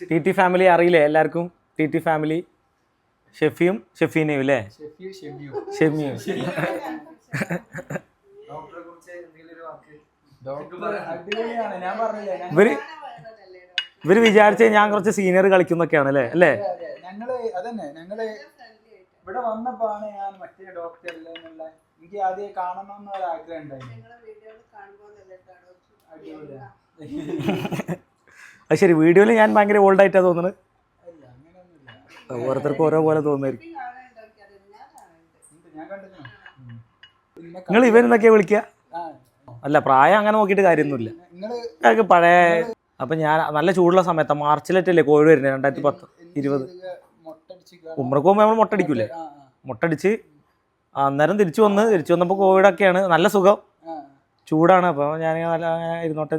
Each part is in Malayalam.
ടി ടി ഫാമിലി അറിയില്ലേ എല്ലാവർക്കും? ടി ടി ഫാമിലി ഷെഫിയും ഷെഫീനയും അല്ലേ? ഷെമിയും. ഇവര് വിചാരിച്ച ഞാൻ കുറച്ച് സീനിയർ കളിക്കുന്നൊക്കെയാണ് അല്ലേ? അല്ലേ? ഞങ്ങള് ഇവിടെ വന്നപ്പോഴാണ് ഞാൻ മറ്റേ ഡോക്ടർ അല്ലേ എന്നുള്ള എനിക്ക് ആദ്യം കാണണം എന്നൊരു ആഗ്രഹം ഉണ്ടായിരുന്നു. അത് ശരി, വീഡിയോയിൽ ഞാൻ ഭയങ്കര ഓൾഡ് ആയിട്ടാണ് തോന്നുന്നത്. ഓരോരുത്തർക്കും ഓരോ പോലെ തോന്നുമായിരിക്കും. നിങ്ങൾ ഇവരെന്നൊക്കെയാ വിളിക്കുക? അല്ല, പ്രായം അങ്ങനെ നോക്കിയിട്ട് കാര്യമൊന്നുമില്ല. ഞങ്ങൾക്ക് പഴയ അപ്പം ഞാൻ നല്ല ചൂടുള്ള സമയത്താണ്, മാർച്ചിലേറ്റല്ലേ കോവിഡ് വരുന്നത്, 2020. ഉമ്രക്ക് പോകുമ്പോൾ നമ്മൾ മുട്ടടിക്കൂലേ? മുട്ടടിച്ച് അന്നേരം തിരിച്ചു വന്നപ്പോൾ കോവിഡൊക്കെയാണ്. നല്ല സുഖം, ചൂടാണ്. അപ്പോൾ ഞാൻ നല്ല അങ്ങനെ ഇരുന്നോട്ടെ.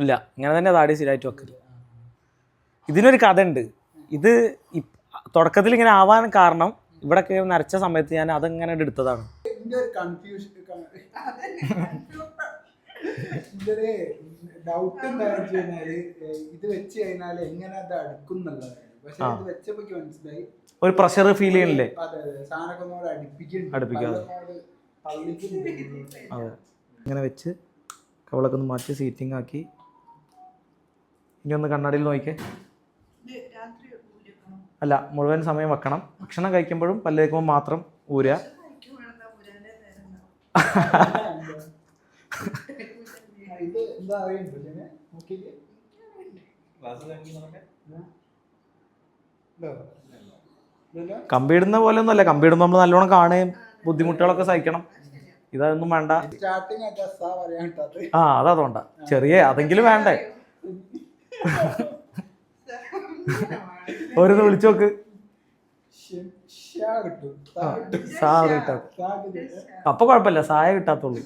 ഇല്ല, ഇങ്ങനെ തന്നെ താടി സ്ഥിരമായിട്ട് വെക്കല്. ഇതിനൊരു കഥ ഉണ്ട്. ഇത് തുടക്കത്തിൽ ഇങ്ങനെ ആവാൻ കാരണം ഇവിടെയൊക്കെ നരച്ച സമയത്ത് ഞാൻ അതങ്ങനെ എടുത്തതാണ്. ഡൗട്ട് എന്താണെന്ന് വെച്ച് കഴിഞ്ഞാല് ഇത് വെച്ച് കഴിഞ്ഞാൽ എങ്ങനെ അത് അടുക്കും എന്നുള്ളതാണ്. പക്ഷെ ഇത് വെച്ചപ്പോ മനസ്സിലായി ഒരു പ്രഷർ ഫീൽ ചെയ്യണില്ലേ? അതെ, സാധനമൊക്കെ അടുപ്പിക്കാതെ. അതെ, ഇങ്ങനെ വെച്ച് കവളൊക്കെ ഒന്ന് മാറ്റി സീറ്റിംഗ് ആക്കി. ഇനി ഒന്ന് കണ്ണാടിയിൽ നോക്കിക്കേ. അല്ല, മുഴുവൻ സമയം വെക്കണം. ഭക്ഷണം കഴിക്കുമ്പോഴും പല്ല് തേക്കുമ്പോൾ മാത്രം ഊരുക. കമ്പിയിടുന്ന പോലെ ഒന്നും അല്ല. കമ്പിയിടുമ്പോൾ നമ്മൾ നല്ലോണം കാണുകയും ബുദ്ധിമുട്ടുകളൊക്കെ സഹിക്കണം. ഇതൊന്നും വേണ്ട. അതോണ്ടാ ചെറിയ അതെങ്കിലും വേണ്ടേ? ഓരോന്ന് വിളിച്ചു നോക്ക്. അപ്പൊ കുഴപ്പമില്ല, സായ കിട്ടാത്തുള്ളൂ.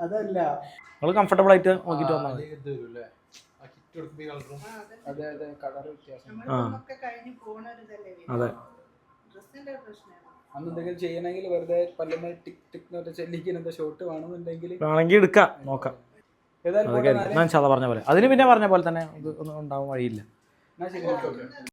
അതല്ല, നിങ്ങൾ കംഫർട്ടബിൾ ആയിട്ട് നോക്കിട്ട് വന്നാൽ മതി. അതെ, അന്നെന്തെങ്കിലും ചെയ്യണമെങ്കിൽ വെറുതെ പല്ലുമേ ടിക് ടിക് ചെല്ലിക്കുന്ന ഷോട്ട് വേണമെന്നുണ്ടെങ്കിൽ എടുക്കാം, നോക്കാം. ഞാൻ പറഞ്ഞ പോലെ അതിന് പിന്നെ പറഞ്ഞ പോലെ തന്നെ ഒന്നും ഉണ്ടാവാൻ വഴിയില്ല.